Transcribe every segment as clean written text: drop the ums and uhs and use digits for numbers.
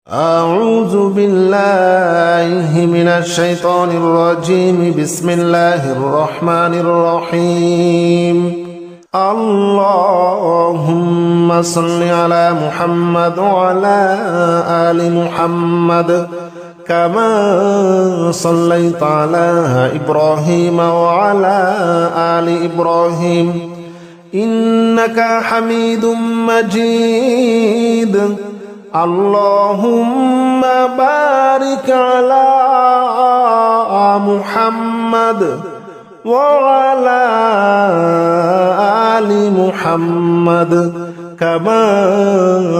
أعوذ بالله من الشيطان الرجيم. بسم الله الرحمن الرحيم. اللهم صل على محمد وعلى آل محمد كما صليت على إبراهيم وعلى آل إبراهيم إنك حميد مجيد. اللهم بارك على محمد وعلى آل محمد كما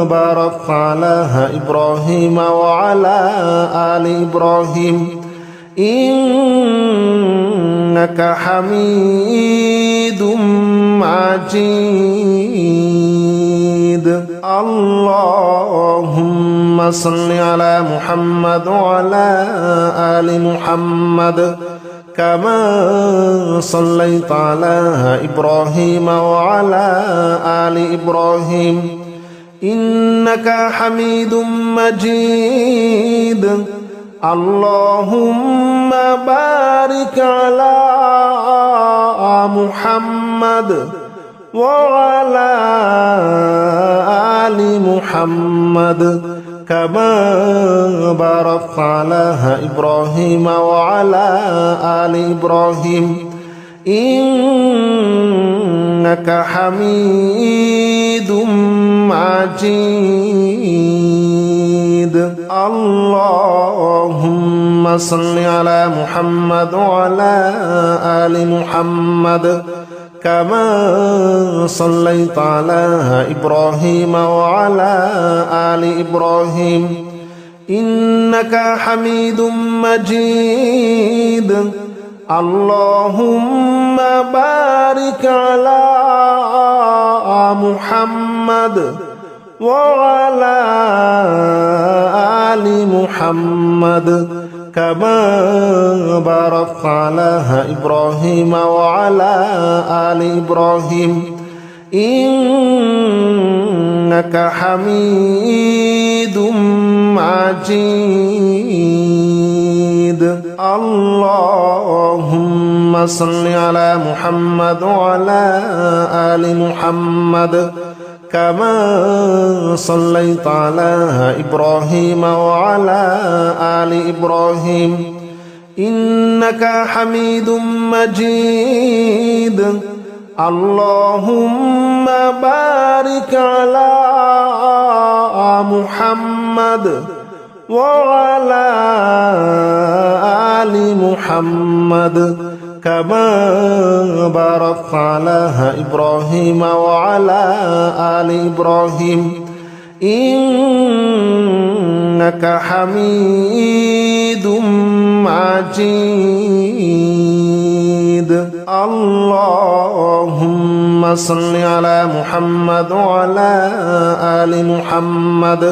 باركت على إبراهيم وعلى آل إبراهيم إنك حميد مجيد. اللهم صل على محمد وعلى آل محمد كما صليت على إبراهيم وعلى آل إبراهيم إنك حميد مجيد. اللهم بارك على محمد وعلى آل محمد كما باركت على إبراهيم وعلى آل إبراهيم إنك حميد مجيد. اللهم صل على محمد وعلى آل محمد كما صليت على إبراهيم وعلى آل إبراهيم إنك حميد مجيد. اللهم بارك على محمد وعلى آل محمد كما باركت على إبراهيم وعلى آل إبراهيم إنك حميد مجيد. اللهم صل على محمد وعلى آل محمد كما صليت على إبراهيم وعلى آل إبراهيم إنك حميد مجيد. اللهم بارك على محمد وعلى آل محمد كما باركت على إبراهيم وعلى آل إبراهيم إنك حميد مجيد. اللهم صل على محمد وعلى آل محمد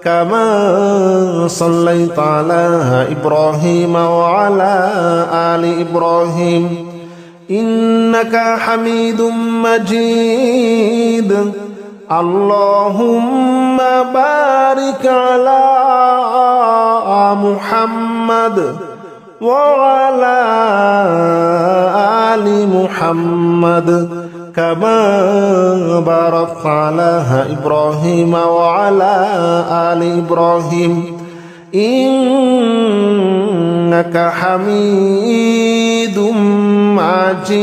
كما صليت على إبراهيم وعلى آل إبراهيم إنك حميد مجيد. اللهم بارك على محمد وعلى آل محمد كما باركت على إبراهيم وعلى آل إبراهيم إنك حميد مجيد.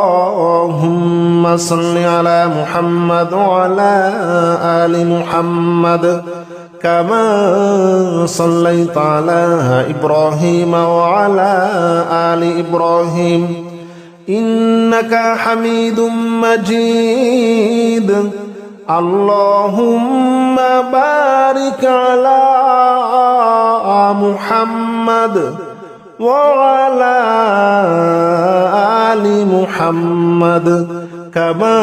اللهم صل على محمد وعلى آل محمد كما صليت على إبراهيم وعلى آل إبراهيم إنك حميد مجيد. اللهم بارك على محمد وعلى آل محمد كما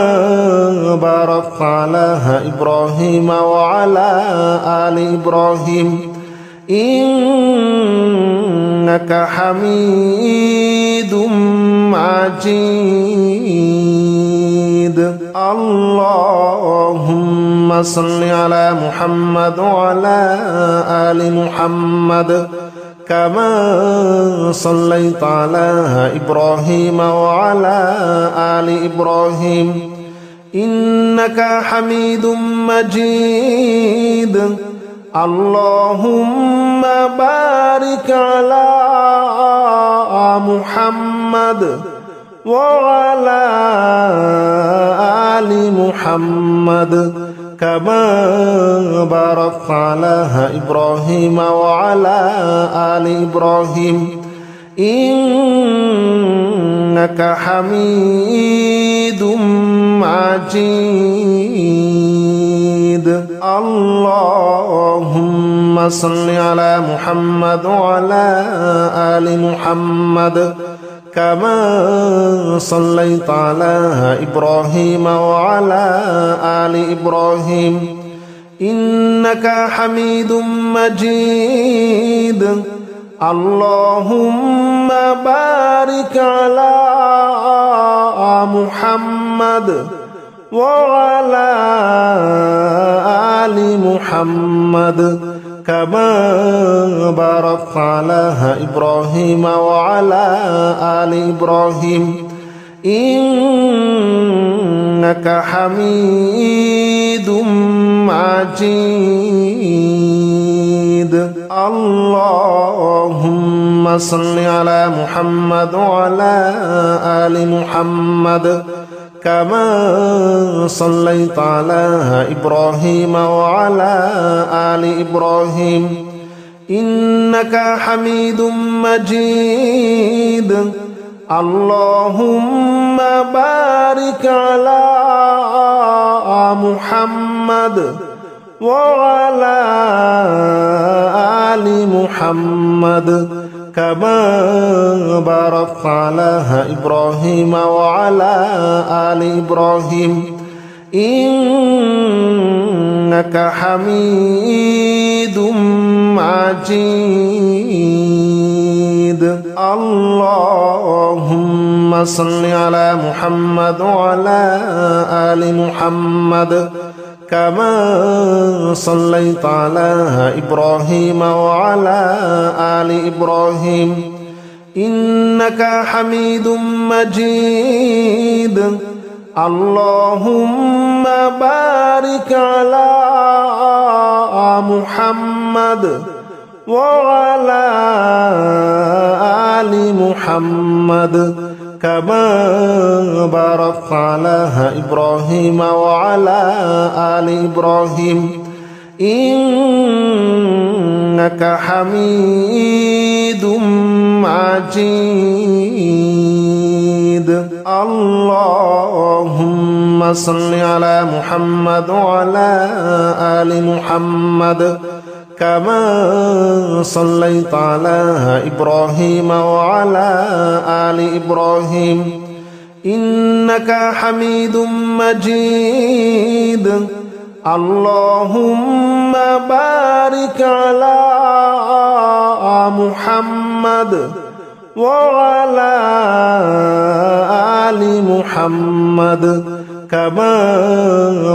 باركت على إبراهيم وعلى آل إبراهيم إنك حميد مجيد. اللهم صل على محمد وعلى آل محمد كما صليت على إبراهيم وعلى آل إبراهيم إنك حميد مجيد اللهم بارك على محمد وعلى آل محمد كما باركت على إبراهيم وعلى آل إبراهيم إنك حميد مجيد اللهم صل على محمد وعلى آل محمد كما صليت على إبراهيم وعلى آل إبراهيم إنك حميد مجيد اللهم بارك على محمد وعلى آل محمد كما باركت على إبراهيم وعلى آل إبراهيم إنك حميد مجيد اللهم صل على محمد وعلى آل محمد كما صليت على إبراهيم وعلى آل إبراهيم إنك حميد مجيد اللهم بارك على محمد وعلى آل محمد كما باركت على إبراهيم وعلى آل إبراهيم إنك حميد مجيد اللهم صل على محمد وعلى آل محمد كما صليت على إبراهيم وعلى آل إبراهيم إنك حميد مجيد اللهم بارك على محمد وعلى آل محمد كما باركت على إبراهيم وعلى آل إبراهيم إنك حميد مجيد اللهم صل على محمد وعلى آل محمد كما صليت على إبراهيم وعلى آل إبراهيم إنك حميد مجيد اللهم بارك على محمد وعلى آل محمد كما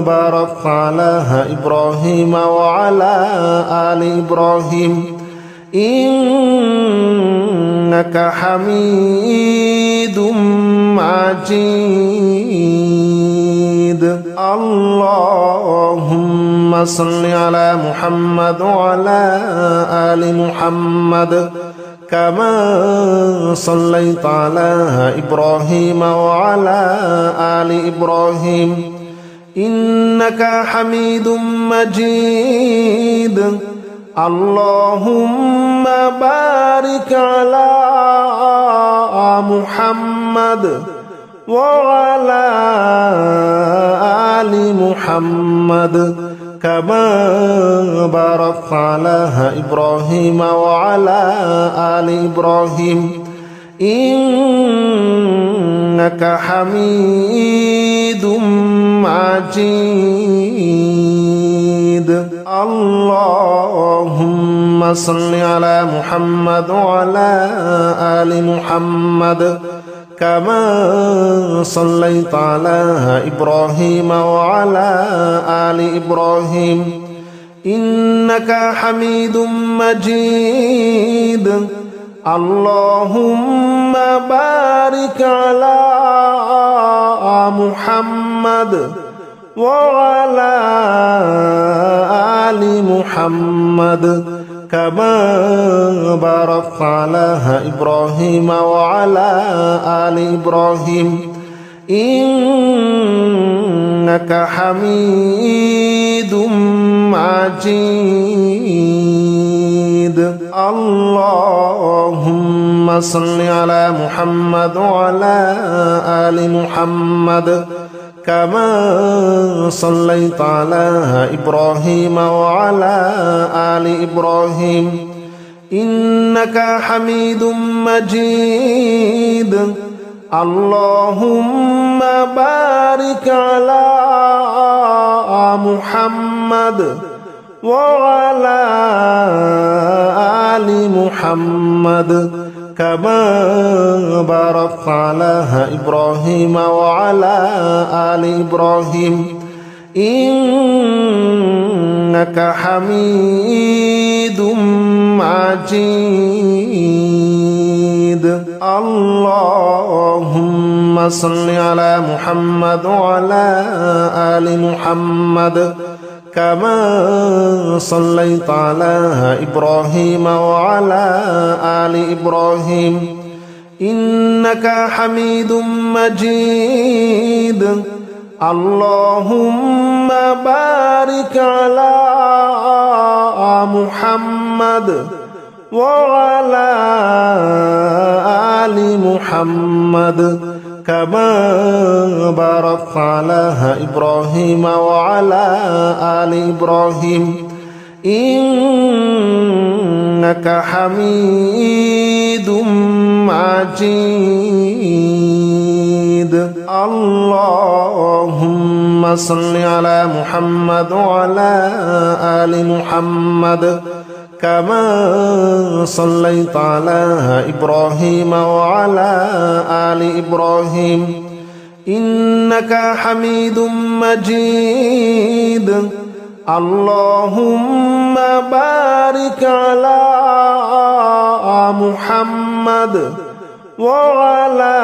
باركت على إبراهيم وعلى آل إبراهيم إنك حميد مجيد اللهم صل على محمد وعلى آل محمد كما صليت على إبراهيم وعلى آل إبراهيم إنك حميد مجيد اللهم بارك على محمد وعلى آل محمد كما باركت على إبراهيم وعلى آل إبراهيم إنك حميد مجيد اللهم صل على محمد وعلى آل محمد كما صليت على إبراهيم وعلى آل إبراهيم إنك حميد مجيد اللهم بارك على محمد وعلى آل محمد كما باركت على إبراهيم وعلى آل إبراهيم إنك حميد مجيد اللهم صل على محمد وعلى آل محمد كما صليت على إبراهيم وعلى آل إبراهيم إنك حميد مجيد اللهم بارك على محمد وعلى آل محمد كما باركت على إبراهيم وعلى آل إبراهيم إنك حميد مجيد اللهم صل على محمد وعلى آل محمد كما صليت على إبراهيم وعلى آل إبراهيم إنك حميد مجيد اللهم بارك على محمد وعلى آل محمد كما باركت على إبراهيم وعلى آل إبراهيم إنك حميد مجيد اللهم صل على محمد وعلى آل محمد كما صليت على إبراهيم وعلى آل إبراهيم إنك حميد مجيد اللهم بارك على محمد وعلى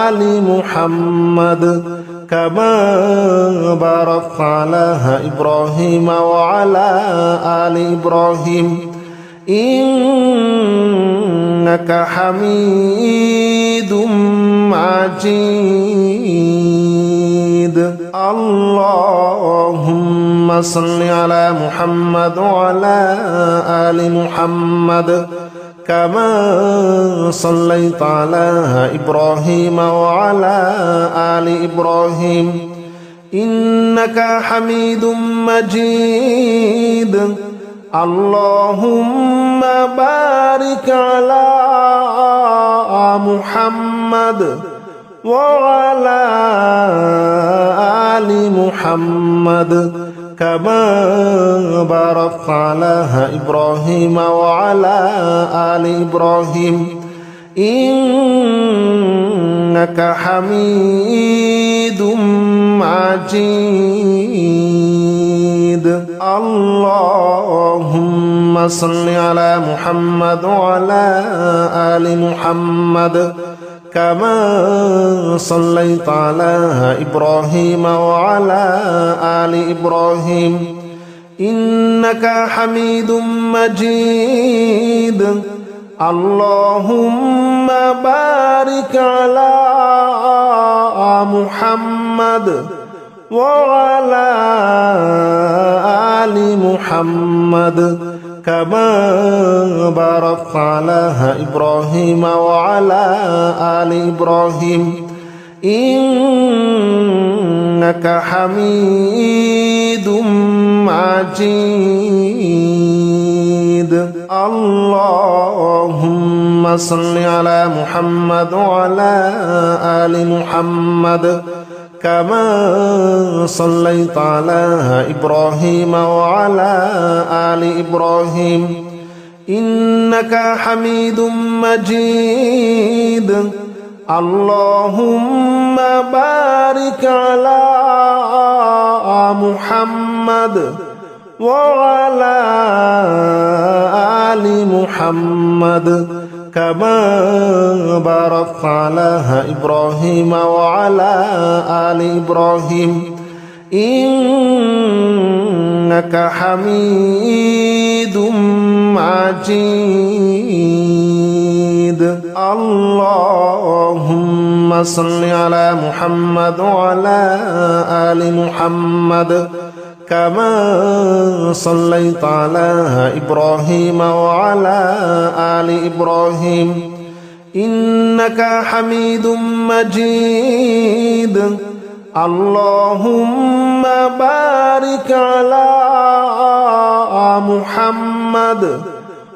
آل محمد كما باركت على إبراهيم وعلى آل إبراهيم إنك حميد مجيد اللهم صل على محمد وعلى آل محمد كما صليت على إبراهيم وعلى آل إبراهيم إنك حميد مجيد اللهم بارك على محمد وعلى آل محمد كما باركت على إبراهيم وعلى آل إبراهيم إنك حميد مجيد اللهم صل على محمد وعلى آل محمد كما صليت على إبراهيم وعلى آل إبراهيم إنك حميد مجيد اللهم بارك على محمد وعلى آل محمد كما باركت على إبراهيم وعلى آل إبراهيم إنك حميد مجيد اللهم صل على محمد وعلى آل محمد كما صليت على إبراهيم وعلى آل إبراهيم إنك حميد مجيد اللهم بارك على محمد وعلى آل محمد كما باركت على إبراهيم وعلى آل إبراهيم إنك حميد مجيد اللهم صل على محمد وعلى آل محمد كما صليت على إبراهيم وعلى آل إبراهيم إنك حميد مجيد اللهم بارك على محمد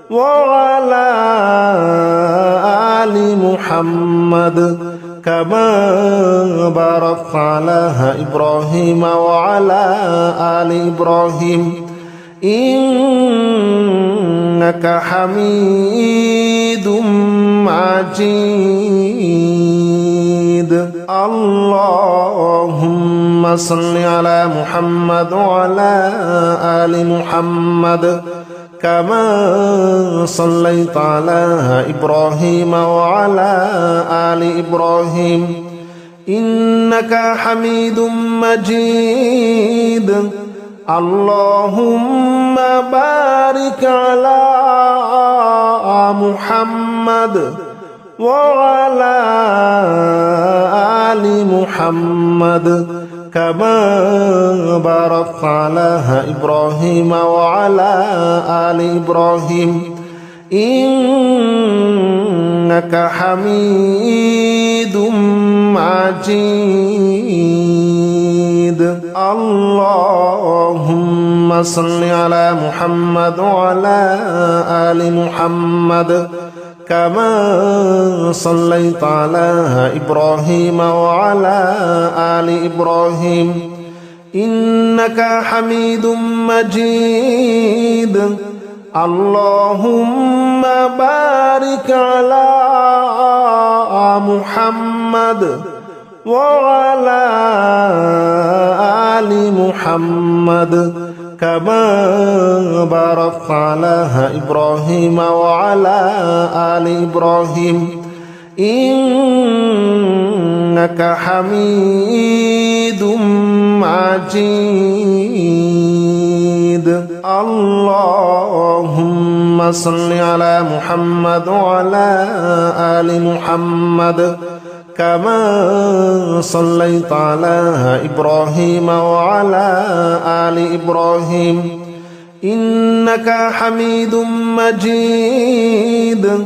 وعلى آل محمد كما باركت على إبراهيم وعلى آل إبراهيم إنك حميد مجيد اللهم صل على محمد وعلى آل محمد كما صليت على إبراهيم وعلى آل إبراهيم إنك حميد مجيد اللهم بارك على محمد وعلى آل محمد كما باركت على إبراهيم وعلى آل إبراهيم إنك حميد مجيد اللهم صل على محمد وعلى آل محمد كما صليت على إبراهيم وعلى آل إبراهيم إنك حميد مجيد اللهم بارك على محمد وعلى آل محمد كما باركت على إبراهيم وعلى آل إبراهيم إنك حميد مجيد اللهم صل على محمد وعلى آل محمد كما صليت على إبراهيم وعلى آل إبراهيم إنك حميد مجيد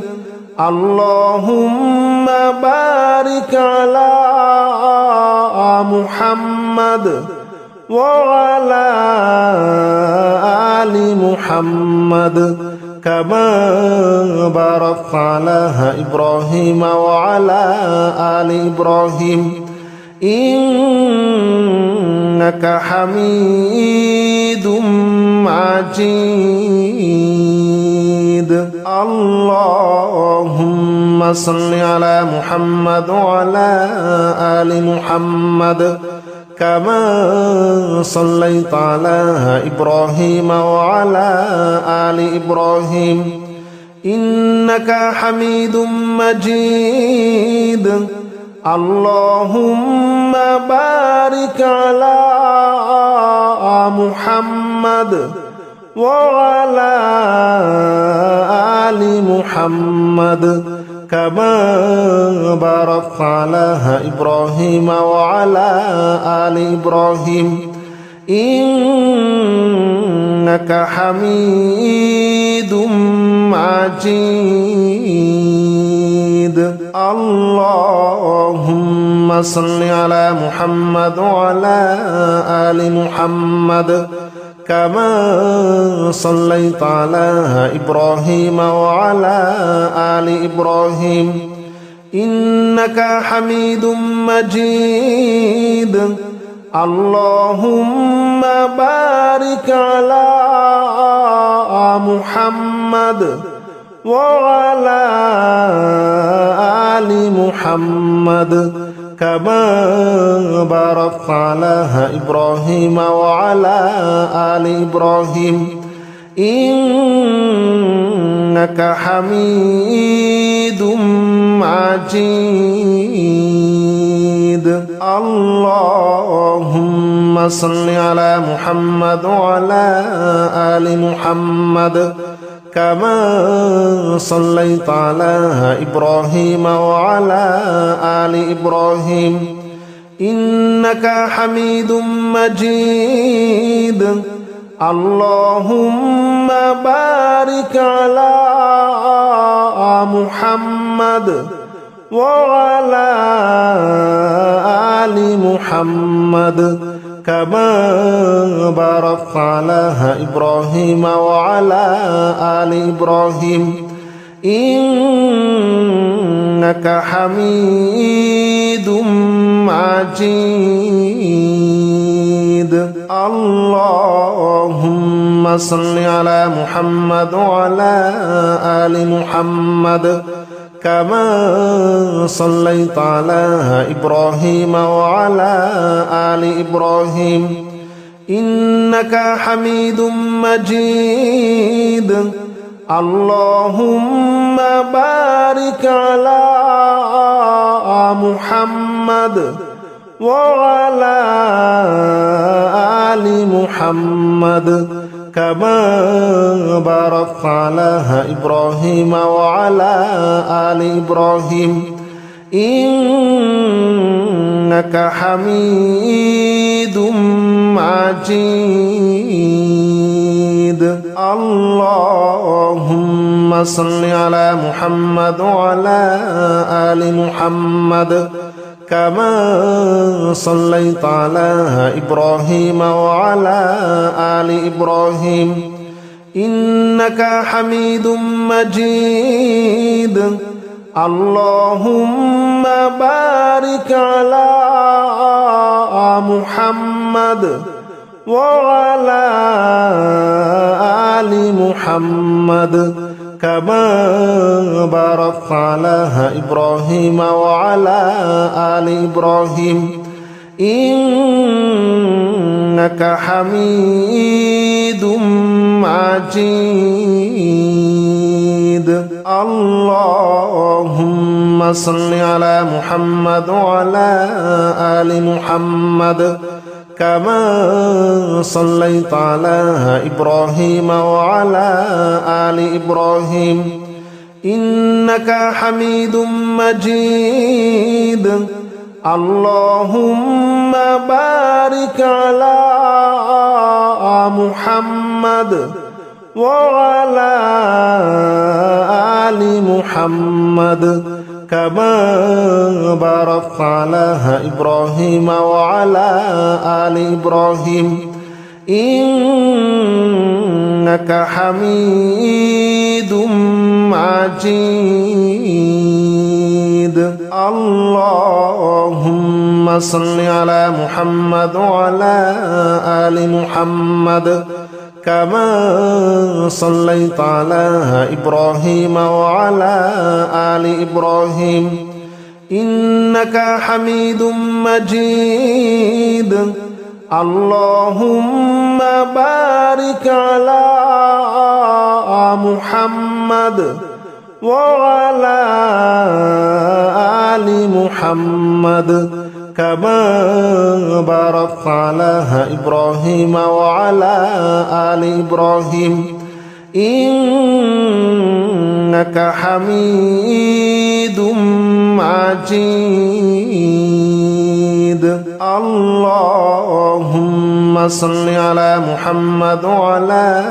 اللهم بارك على محمد وعلى آل محمد كما باركت على إبراهيم وعلى آل إبراهيم إنك حميد مجيد اللهم صل على محمد وعلى آل محمد كما صليت على إبراهيم وعلى آل إبراهيم إنك حميد مجيد اللهم بارك على محمد وعلى آل محمد كما باركت على إبراهيم وعلى آل إبراهيم إنك حميد مجيد اللهم صل على محمد وعلى آل محمد كما صليت على إبراهيم وعلى آل إبراهيم إنك حميد مجيد اللهم بارك على محمد وعلى آل محمد كما باركت على إبراهيم وعلى آل إبراهيم إنك حميد مجيد اللهم صل على محمد وعلى آل محمد كما صليت على إبراهيم وعلى آل إبراهيم إنك حميد مجيد اللهم بارك على محمد وعلى آل محمد كما باركت على إبراهيم وعلى آل إبراهيم إنك حميد مجيد اللهم صل على محمد وعلى آل محمد كما صليت على إبراهيم وعلى آل إبراهيم إنك حميد مجيد اللهم بارك على محمد وعلى آل محمد كما باركت على إبراهيم وعلى آل إبراهيم إنك حميد مجيد اللهم صل على محمد وعلى آل محمد كما صليت على إبراهيم وعلى آل إبراهيم إنك حميد مجيد اللهم بارك على محمد وعلى آل محمد كما باركت على إبراهيم وعلى آل إبراهيم إنك حميد مجيد اللهم صل على محمد وعلى آل محمد كما صليت على إبراهيم وعلى آل إبراهيم إنك حميد مجيد اللهم بارك على محمد وعلى آل محمد كما باركت على إبراهيم وعلى آل إبراهيم إنك حميد مجيد اللهم صل على محمد وعلى آل محمد كما صليت على إبراهيم وعلى آل إبراهيم إنك حميد مجيد اللهم بارك على محمد وعلى آل محمد كما باركت على إبراهيم وعلى آل إبراهيم إنك حميد مجيد اللهم صل على محمد وعلى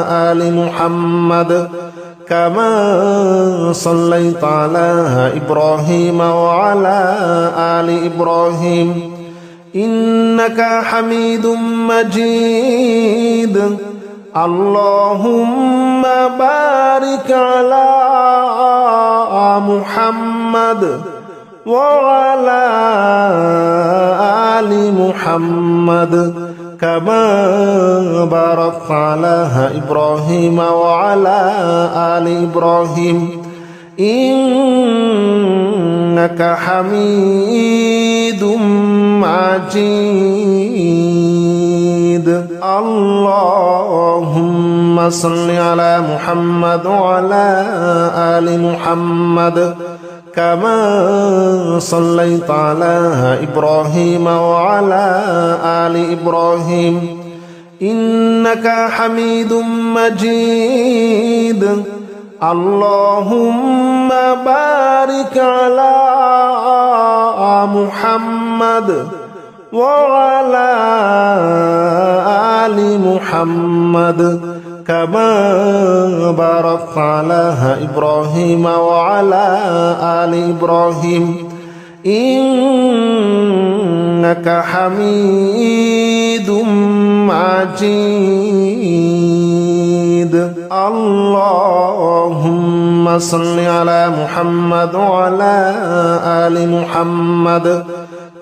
آل محمد كما صليت على إبراهيم وعلى آل إبراهيم إنك حميد مجيد اللهم بارك على محمد وعلى آل محمد كما باركت على إبراهيم وعلى آل إبراهيم إنك حميد مجيد اللهم صل على محمد وعلى آل محمد كما صليت على إبراهيم وعلى آل إبراهيم إنك حميد مجيد اللهم بارك على محمد وعلى آل محمد كما باركت على إبراهيم وعلى آل إبراهيم إنك حميد مجيد اللهم صل على محمد وعلى آل محمد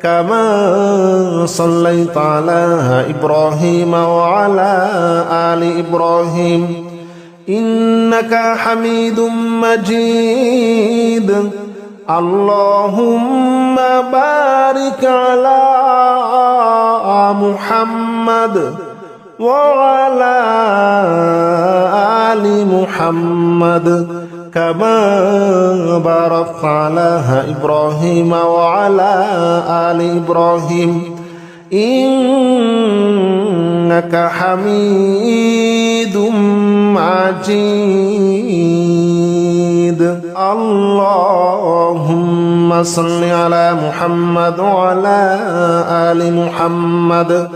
كما صليت على إبراهيم وعلى آل إبراهيم إنك حميد مجيد اللهم بارك على محمد وعلى آل محمد كما باركت على إبراهيم وعلى آل إبراهيم إنك حميد مجيد اللهم صل على محمد وعلى آل محمد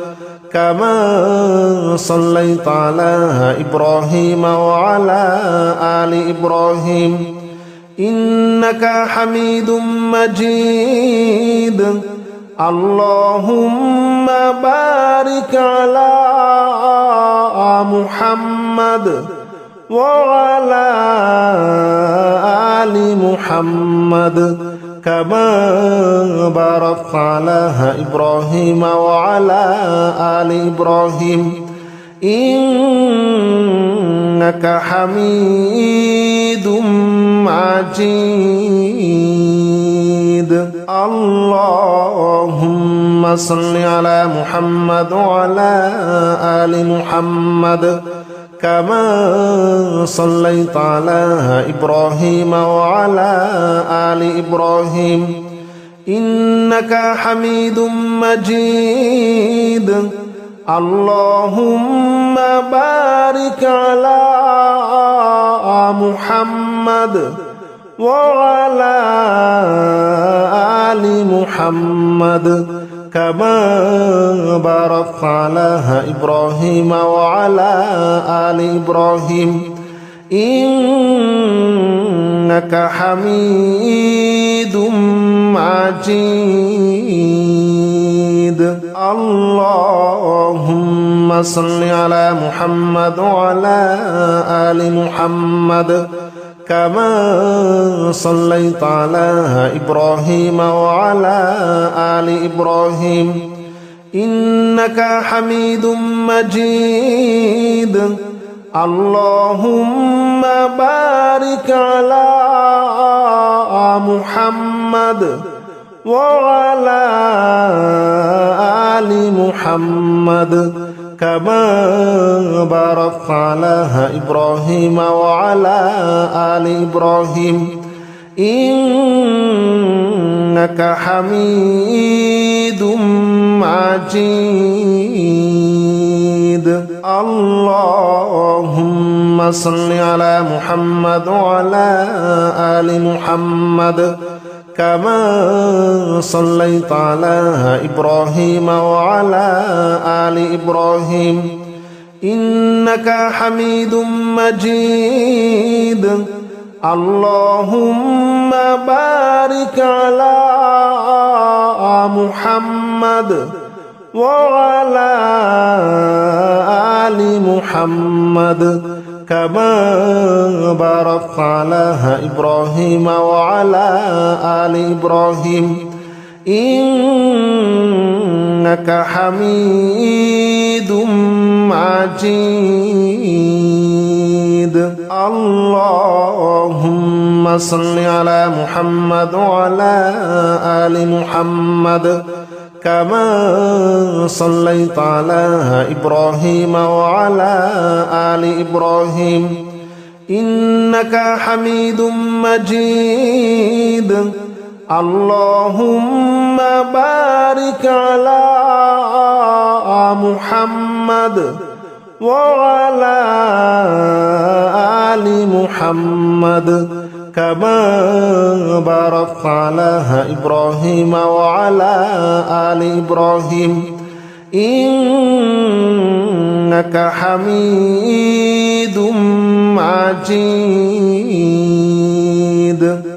كما صليت على إبراهيم وعلى آل إبراهيم إنك حميد مجيد اللهم بارك على محمد وعلى آل محمد كما باركت على إبراهيم وعلى آل إبراهيم إنك حميد مجيد اللهم صل على محمد وعلى آل محمد كما صليت على إبراهيم وعلى آل إبراهيم إنك حميد مجيد اللهم بارك على محمد وعلى آل محمد كما باركت على إبراهيم وعلى آل إبراهيم إنك حميد مجيد اللهم صل على محمد وعلى آل محمد كما صليت على إبراهيم وعلى آل إبراهيم إنك حميد مجيد اللهم بارك على محمد وعلى آل محمد كما باركت على إبراهيم وعلى آل إبراهيم إنك حميد مجيد اللهم صل على محمد وعلى آل محمد كما صليت على إبراهيم وعلى آل إبراهيم إنك حميد مجيد اللهم بارك على محمد وعلى آل محمد كما باركت على إبراهيم وعلى آل إبراهيم إنك حميد مجيد اللهم صل على محمد وعلى آل محمد كما صليت على إبراهيم وعلى آل إبراهيم إنك حميد مجيد اللهم بارك على محمد وعلى آل محمد كما باركت على إبراهيم وعلى آل إبراهيم إنك حميد مجيد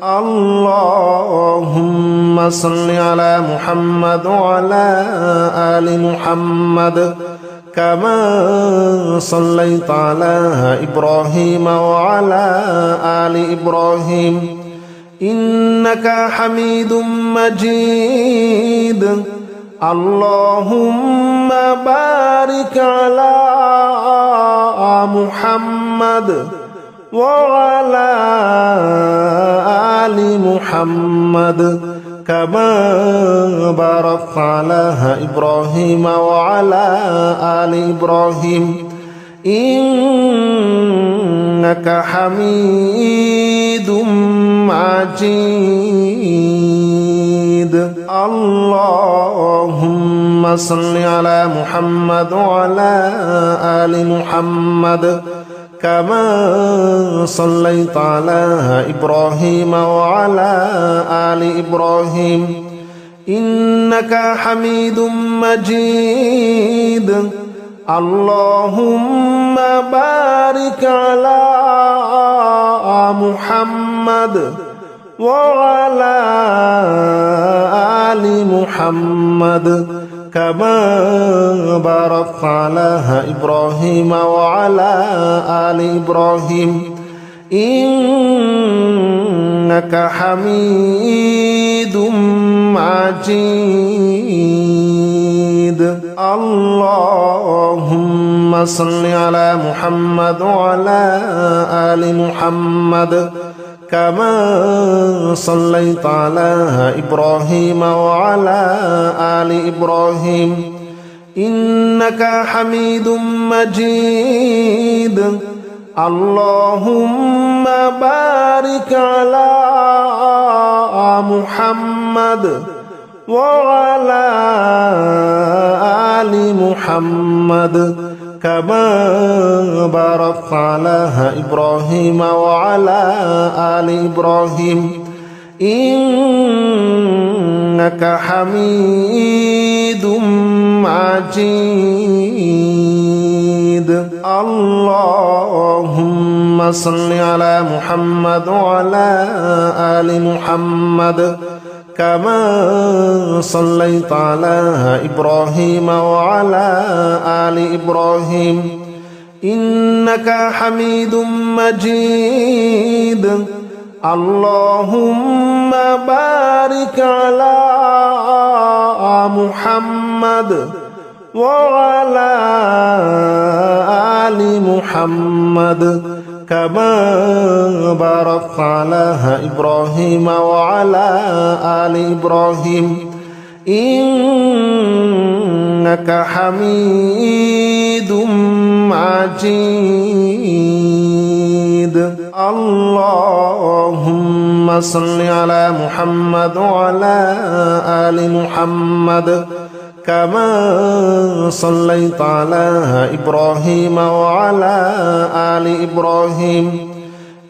اللهم صل على محمد وعلى آل محمد كما صليت على إبراهيم وعلى آل إبراهيم إنك حميد مجيد اللهم بارك على محمد وعلى آل محمد كما باركت على إبراهيم وعلى آل إبراهيم إنك حميد مجيد اللهم صل على محمد وعلى آل محمد كما صليت على إبراهيم وعلى آل إبراهيم إنك حميد مجيد اللهم بارك على محمد وعلى آل محمد كما باركت على إبراهيم وعلى آل إبراهيم إنك حميد مجيد اللهم صل على محمد وعلى آل محمد كما صليت على إبراهيم وعلى آل إبراهيم إنك حميد مجيد اللهم بارك على محمد وعلى آل محمد كما باركت على إبراهيم وعلى آل إبراهيم إنك حميد مجيد اللهم صل على محمد وعلى آل محمد كما صليت على إبراهيم وعلى آل إبراهيم إنك حميد مجيد اللهم بارك على محمد وعلى آل محمد كما باركت على إبراهيم وعلى آل إبراهيم إنك حميد مجيد اللهم صل على محمد وعلى آل محمد كما صليت على إبراهيم وعلى آل إبراهيم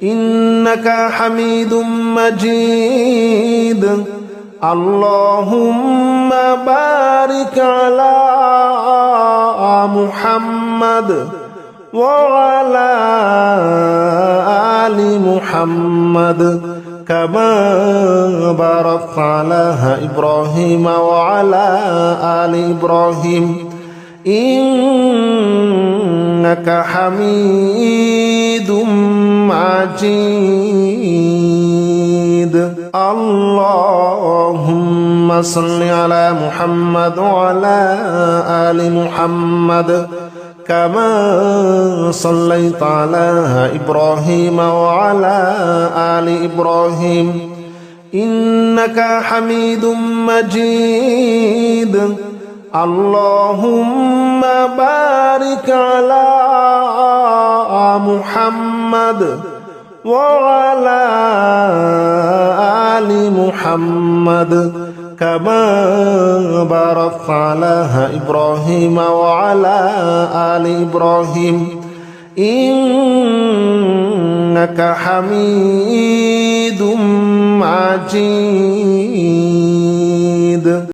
إنك حميد مجيد اللهم بارك على محمد وعلى آل محمد كما باركت على إبراهيم وعلى آل إبراهيم إنك حميد مجيد اللهم صل على محمد وعلى آل محمد كما صليت على إبراهيم وعلى آل إبراهيم إنك حميد مجيد اللهم بارك على محمد وعلى آل محمد كما باركت على إبراهيم وعلى آل إبراهيم إنك حميد مجيد